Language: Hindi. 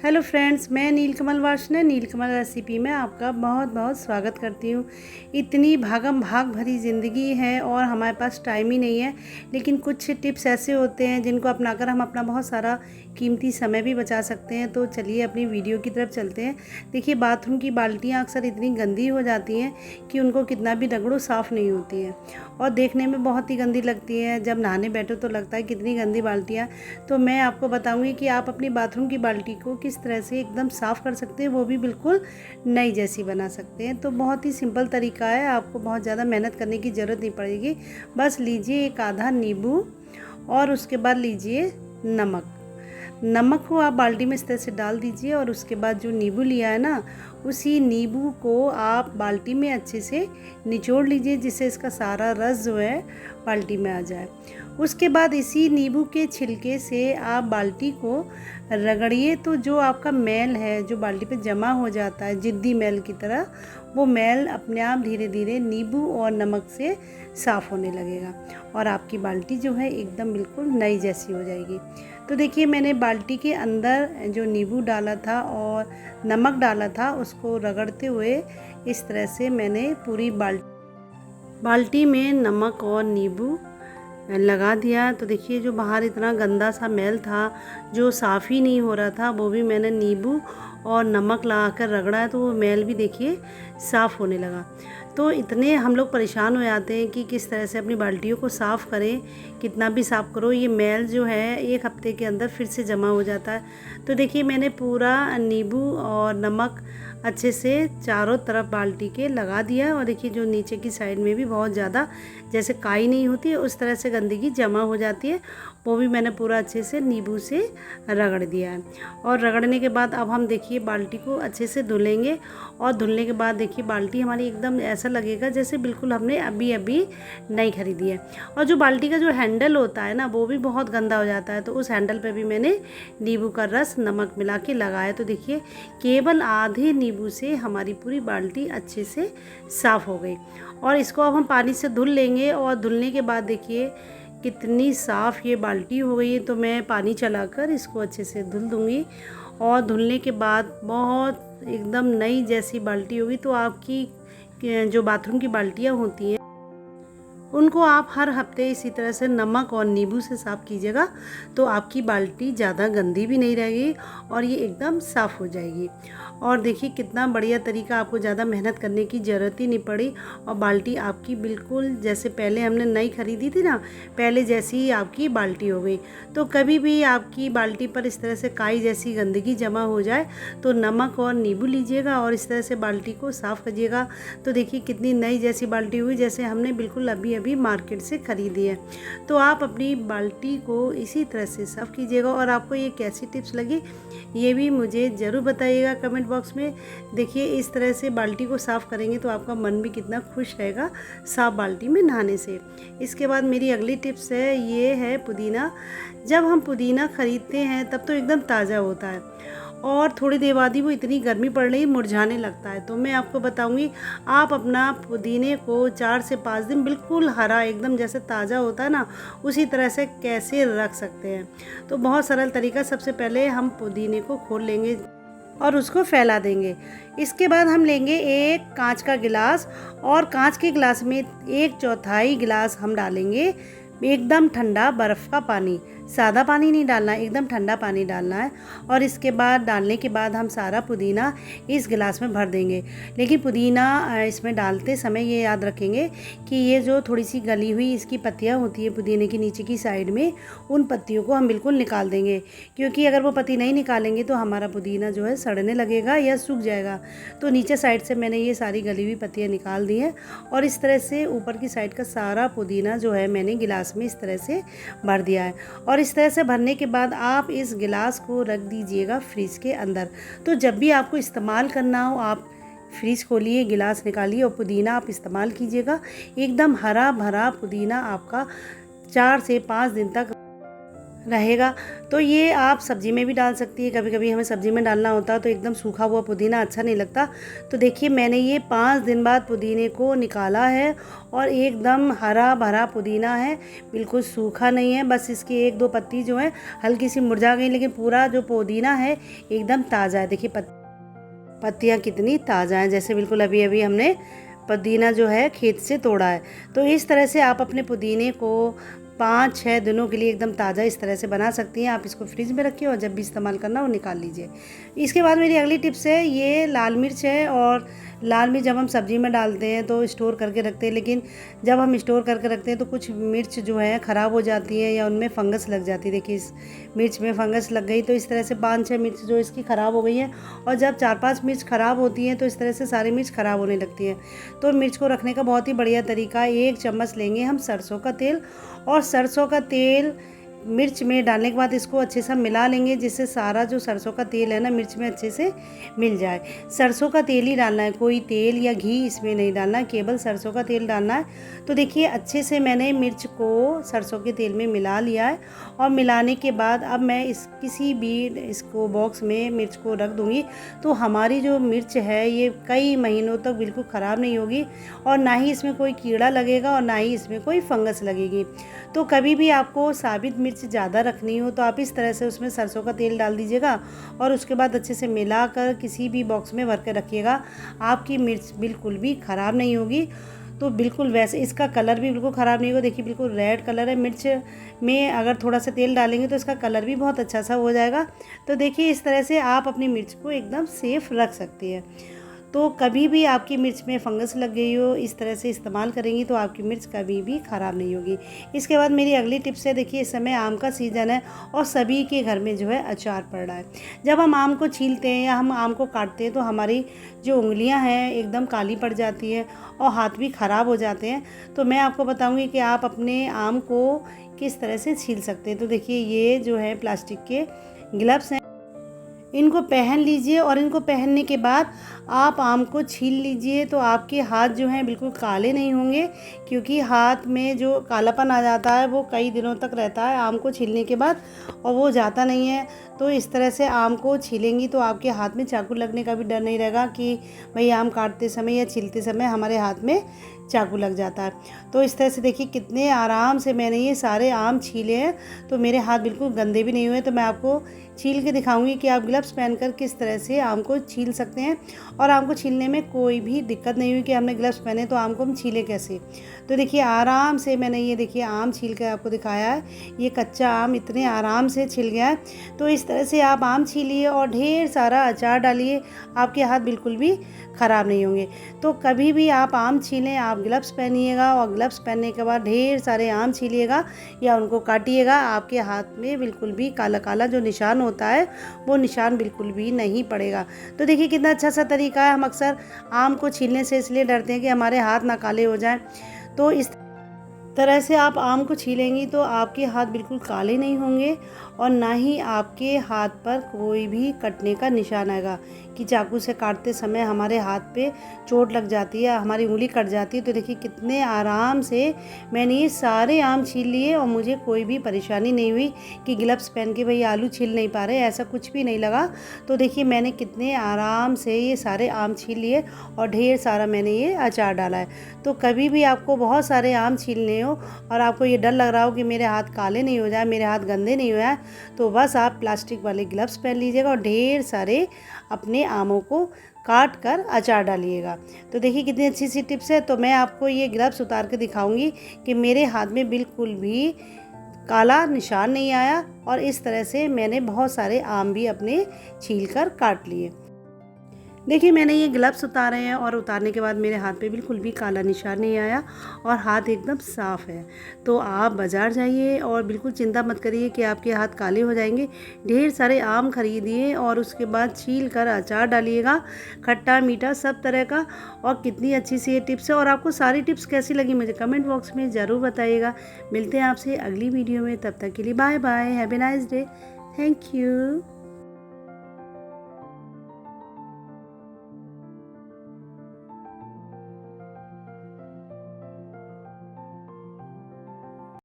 हेलो फ्रेंड्स, मैं नीलकमल वार्ष्णेय नीलकमल रेसिपी में आपका बहुत बहुत स्वागत करती हूँ। इतनी भागम भाग भरी ज़िंदगी है और हमारे पास टाइम ही नहीं है, लेकिन कुछ टिप्स ऐसे होते हैं जिनको अपनाकर हम अपना बहुत सारा कीमती समय भी बचा सकते हैं। तो चलिए अपनी वीडियो की तरफ चलते हैं। देखिए, बाथरूम की बाल्टियाँ अक्सर इतनी गंदी हो जाती हैं कि उनको कितना भी रगड़ो साफ़ नहीं होती हैं और देखने में बहुत ही गंदी लगती है। जब नहाने बैठो तो लगता है कितनी गंदी बाल्टियाँ। तो मैं आपको बताऊँगी कि आप अपनी बाथरूम की बाल्टी को किस तरह से एकदम साफ़ कर सकते हैं, वो भी बिल्कुल नई जैसी बना सकते हैं। तो बहुत ही सिंपल तरीका है, आपको बहुत ज़्यादा मेहनत करने की ज़रूरत नहीं पड़ेगी। बस लीजिए एक आधा नींबू और उसके बाद लीजिए नमक को आप बाल्टी में इस तरह से डाल दीजिए और उसके बाद जो नींबू लिया है ना, उसी नींबू को आप बाल्टी में अच्छे से निचोड़ लीजिए, जिससे इसका सारा रस जो है बाल्टी में आ जाए। उसके बाद इसी नींबू के छिलके से आप बाल्टी को रगड़िए, तो जो आपका मैल है जो बाल्टी पे जमा हो जाता है जिद्दी मैल की तरह, वो मैल अपने आप धीरे धीरे नींबू और नमक से साफ़ होने लगेगा और आपकी बाल्टी जो है एकदम बिल्कुल नई जैसी हो जाएगी। तो देखिए, मैंने बाल्टी के अंदर जो नींबू डाला था और नमक डाला था, उसको रगड़ते हुए इस तरह से मैंने पूरी बाल्टी में नमक और नींबू लगा दिया। तो देखिए, जो बाहर इतना गंदा सा मैल था जो साफ़ ही नहीं हो रहा था, वो भी मैंने नींबू और नमक लगा कर रगड़ा है, तो वो मैल भी देखिए साफ़ होने लगा। तो इतने हम लोग परेशान हो जाते हैं कि किस तरह से अपनी बाल्टियों को साफ़ करें। कितना भी साफ़ करो, ये मैल जो है 1 हफ्ते के अंदर फिर से जमा हो जाता है। तो देखिए, मैंने पूरा नींबू और नमक अच्छे से चारों तरफ बाल्टी के लगा दिया और देखिए, जो नीचे की साइड में भी बहुत ज़्यादा जैसे काई नहीं होती है उस तरह से गंदगी जमा हो जाती है, वो भी मैंने पूरा अच्छे से नींबू से रगड़ दिया है। और रगड़ने के बाद अब हम देखिए बाल्टी को अच्छे से धुलेंगे और धुलने के बाद देखिए बाल्टी हमारी एकदम ऐसा लगेगा जैसे बिल्कुल हमने अभी अभी नई खरीदी है। और जो बाल्टी का जो हैंडल होता है ना, वो भी बहुत गंदा हो जाता है, तो उस हैंडल पे भी मैंने नींबू का रस नमक मिला के लगाया। तो देखिए, केवल आधे नींबू से हमारी पूरी बाल्टी अच्छे से साफ़ हो गई और इसको अब हम पानी से धुल लेंगे। और धुलने के बाद देखिए कितनी साफ़ ये बाल्टी हो गई है। तो मैं पानी चलाकर इसको अच्छे से धुल दूँगी और धुलने के बाद बहुत एकदम नई जैसी बाल्टी होगी। तो आपकी जो बाथरूम की बाल्टियाँ होती हैं, उनको आप हर हफ्ते इसी तरह से नमक और नींबू से साफ़ कीजिएगा, तो आपकी बाल्टी ज़्यादा गंदी भी नहीं रहेगी और ये एकदम साफ़ हो जाएगी। और देखिए कितना बढ़िया तरीका, आपको ज़्यादा मेहनत करने की ज़रूरत ही नहीं पड़ी और बाल्टी आपकी बिल्कुल जैसे पहले हमने नई खरीदी थी ना, पहले जैसी ही आपकी बाल्टी हो गई। तो कभी भी आपकी बाल्टी पर इस तरह से काई जैसी गंदगी जमा हो जाए तो नमक और नींबू लीजिएगा और इस तरह से बाल्टी को साफ़ करिएगा। तो देखिए कितनी नई जैसी बाल्टी हुई, जैसे हमने बिल्कुल अभी मार्केट से ख़रीदी है। तो आप अपनी बाल्टी को इसी तरह से साफ़ कीजिएगा और आपको ये कैसी टिप्स लगी ये भी मुझे ज़रूर बताइएगा कमेंट बॉक्स में। देखिए, इस तरह से बाल्टी को साफ़ करेंगे तो आपका मन भी कितना खुश रहेगा साफ़ बाल्टी में नहाने से। इसके बाद मेरी अगली टिप्स है, ये है पुदीना। जब हम पुदीना ख़रीदते हैं तब तो एकदम ताज़ा होता है और थोड़ी देर बाद ही वो इतनी गर्मी पड़ रही मुरझाने लगता है। तो मैं आपको बताऊंगी, आप अपना पुदीने को 4 से 5 दिन बिल्कुल हरा एकदम जैसे ताज़ा होता है ना, उसी तरह से कैसे रख सकते हैं। तो बहुत सरल तरीका, सबसे पहले हम पुदीने को खोल लेंगे और उसको फैला देंगे। इसके बाद हम लेंगे एक कांच का गिलास और कांच के गिलास में 1/4 गिलास हम डालेंगे एकदम ठंडा बर्फ़ का पानी। सादा पानी नहीं डालना है, एकदम ठंडा पानी डालना है। और इसके बाद डालने के बाद हम सारा पुदीना इस गिलास में भर देंगे। लेकिन पुदीना इसमें डालते समय ये याद रखेंगे कि ये जो थोड़ी सी गली हुई इसकी पत्तियां होती है पुदीने की नीचे की साइड में, उन पत्तियों को हम बिल्कुल निकाल देंगे, क्योंकि अगर वो पत्ती नहीं निकालेंगे तो हमारा पुदीना जो है सड़ने लगेगा या सूख जाएगा। तो नीचे साइड से मैंने ये सारी गली हुई पत्तियाँ निकाल दी हैं और इस तरह से ऊपर की साइड का सारा पुदीना जो है मैंने गिलास में इस तरह से भर दिया है। और इस तरह से भरने के बाद आप इस गिलास को रख दीजिएगा फ्रिज के अंदर। तो जब भी आपको इस्तेमाल करना हो, आप फ्रिज खोलिए, गिलास निकालिए और पुदीना आप इस्तेमाल कीजिएगा। एकदम हरा भरा पुदीना आपका 4 से 5 दिन तक रहेगा। तो ये आप सब्ज़ी में भी डाल सकती है, कभी कभी हमें सब्ज़ी में डालना होता है तो एकदम सूखा हुआ पुदीना अच्छा नहीं लगता। तो देखिए मैंने ये 5 दिन बाद पुदीने को निकाला है और एकदम हरा भरा पुदीना है, बिल्कुल सूखा नहीं है। बस इसकी 1-2 पत्ती जो है हल्की सी मुरझा गई, लेकिन पूरा जो पुदीना है एकदम ताज़ा है। देखिए पत्तियाँ कितनी ताज़ा हैं, जैसे बिल्कुल अभी अभी हमने पुदीना जो है खेत से तोड़ा है। तो इस तरह से आप अपने पुदीने को 5-6 दिनों के लिए एकदम ताज़ा इस तरह से बना सकती हैं। आप इसको फ्रिज में रखिए और जब भी इस्तेमाल करना हो निकाल लीजिए। इसके बाद मेरी अगली टिप्स है, ये लाल मिर्च है। और लाल मिर्च जब हम सब्ज़ी में डालते हैं तो स्टोर करके रखते हैं, लेकिन जब हम स्टोर करके रखते हैं तो कुछ मिर्च जो है ख़राब हो जाती है या उनमें फंगस लग जाती है। देखिए इस मिर्च में फंगस लग गई, तो इस तरह से 5-6 मिर्च जो इसकी ख़राब हो गई है। और जब 4-5 मिर्च ख़राब होती हैं तो इस तरह से सारी मिर्च ख़राब होने लगती है। तो मिर्च को रखने का बहुत ही बढ़िया तरीका, 1 चम्मच लेंगे हम सरसों का तेल, और सरसों का तेल मिर्च में डालने के बाद इसको अच्छे से मिला लेंगे, जिससे सारा जो सरसों का तेल है ना मिर्च में अच्छे से मिल जाए। सरसों का तेल ही डालना है, कोई तेल या घी इसमें नहीं डालना है, केवल सरसों का तेल डालना है। तो देखिए अच्छे से मैंने मिर्च को सरसों के तेल में मिला लिया है, और मिलाने के बाद अब मैं किसी भी इसको बॉक्स में मिर्च को रख दूँगी। तो हमारी जो मिर्च है ये कई महीनों तक बिल्कुल ख़राब नहीं होगी, और ना ही इसमें कोई कीड़ा लगेगा और ना ही इसमें कोई फंगस लगेगी। तो कभी भी आपको साबित मिर्च ज़्यादा रखनी हो तो आप इस तरह से उसमें सरसों का तेल डाल दीजिएगा, और उसके बाद अच्छे से मिलाकर किसी भी बॉक्स में भर के रखिएगा। आपकी मिर्च बिल्कुल भी ख़राब नहीं होगी। तो बिल्कुल वैसे इसका कलर भी बिल्कुल ख़राब नहीं होगा। देखिए बिल्कुल रेड कलर है, मिर्च में अगर थोड़ा सा तेल डालेंगे तो इसका कलर भी बहुत अच्छा सा हो जाएगा। तो देखिए इस तरह से आप अपनी मिर्च को एकदम सेफ़ रख सकती है। तो कभी भी आपकी मिर्च में फंगस लग गई हो, इस तरह से इस्तेमाल करेंगी तो आपकी मिर्च कभी भी ख़राब नहीं होगी। इसके बाद मेरी अगली टिप्स है, देखिए इस समय आम का सीज़न है और सभी के घर में जो है अचार पड़ रहा है। जब हम आम को छीलते हैं या हम आम को काटते हैं तो हमारी जो उंगलियां हैं एकदम काली पड़ जाती है और हाथ भी ख़राब हो जाते हैं। तो मैं आपको बताऊँगी कि आप अपने आम को किस तरह से छील सकते हैं। तो देखिए ये जो है प्लास्टिक के ग्लव्स हैं, इनको पहन लीजिए, और इनको पहनने के बाद आप आम को छील लीजिए। तो आपके हाथ जो हैं बिल्कुल काले नहीं होंगे, क्योंकि हाथ में जो कालापन आ जाता है वो कई दिनों तक रहता है आम को छीलने के बाद, और वो जाता नहीं है। तो इस तरह से आम को छीलेंगी तो आपके हाथ में चाकू लगने का भी डर नहीं रहेगा कि भाई आम काटते समय या छीलते समय हमारे हाथ में चाकू लग जाता है। तो इस तरह से देखिए कितने आराम से मैंने ये सारे आम छीले हैं, तो मेरे हाथ बिल्कुल गंदे भी नहीं हुए। तो मैं आपको छील के दिखाऊंगी कि आप ग्लव्स पहनकर किस तरह से आम को छील सकते हैं, और आम को छीलने में कोई भी दिक्कत नहीं हुई कि हमने ग्लव्स पहने तो आम को हम छीले कैसे। तो देखिए आराम से मैंने ये देखिए आम छील कर आपको दिखाया है। ये कच्चा आम इतने आराम से छिल गया है। तो इस तरह से आप आम छीलिए और ढेर सारा अचार डालिए, आपके हाथ बिल्कुल भी ख़राब नहीं होंगे। तो कभी भी आप आम छीलें आप ग्लव्स पहनिएगा, और ग्लव्स पहनने के बाद ढेर सारे आम छीलिएगा या उनको काटिएगा। आपके हाथ में बिल्कुल भी काला काला जो निशान होता है वो निशान बिल्कुल भी नहीं पड़ेगा। तो देखिए कितना अच्छा सा तरीका है। हम अक्सर आम को छीलने से इसलिए डरते हैं कि हमारे हाथ ना काले हो जाएं। तो इस तरह से आप आम को छीलेंगी तो आपके हाथ बिल्कुल काले नहीं होंगे, और ना ही आपके हाथ पर कोई भी कटने का निशान आएगा कि चाकू से काटते समय हमारे हाथ पे चोट लग जाती है, हमारी उंगली कट जाती है। तो देखिए कितने आराम से मैंने ये सारे आम छील लिए और मुझे कोई भी परेशानी नहीं हुई कि ग्लव्स पहन के भाई आलू छील नहीं पा रहे, ऐसा कुछ भी नहीं लगा। तो देखिए मैंने कितने आराम से ये सारे आम छील लिए और ढेर सारा मैंने ये अचार डाला है। तो कभी भी आपको बहुत सारे आम छीलने हो और आपको ये डर लग रहा हो कि मेरे हाथ काले नहीं हो जाए, मेरे हाथ गंदे नहीं हो जाए, तो बस आप प्लास्टिक वाले ग्लव्स पहन लीजिएगा और ढेर सारे अपने आमों को काट कर अचार डालिएगा। तो देखिए कितनी अच्छी सी टिप्स है। तो मैं आपको ये ग्लव्स उतार के दिखाऊंगी कि मेरे हाथ में बिल्कुल भी काला निशान नहीं आया, और इस तरह से मैंने बहुत सारे आम भी अपने छील कर काट लिए। देखिए मैंने ये ग्लव्स उतारे हैं और उतारने के बाद मेरे हाथ पे बिल्कुल भी काला निशान नहीं आया और हाथ एकदम साफ़ है। तो आप बाज़ार जाइए और बिल्कुल चिंता मत करिए कि आपके हाथ काले हो जाएंगे। ढेर सारे आम खरीदिए और उसके बाद छील कर अचार डालिएगा, खट्टा मीठा सब तरह का। और कितनी अच्छी सी ये टिप्स है, और आपको सारी टिप्स कैसी लगी मुझे कमेंट बॉक्स में ज़रूर बताइएगा। मिलते हैं आपसे अगली वीडियो में, तब तक के लिए bye bye, have a nice day, thank you.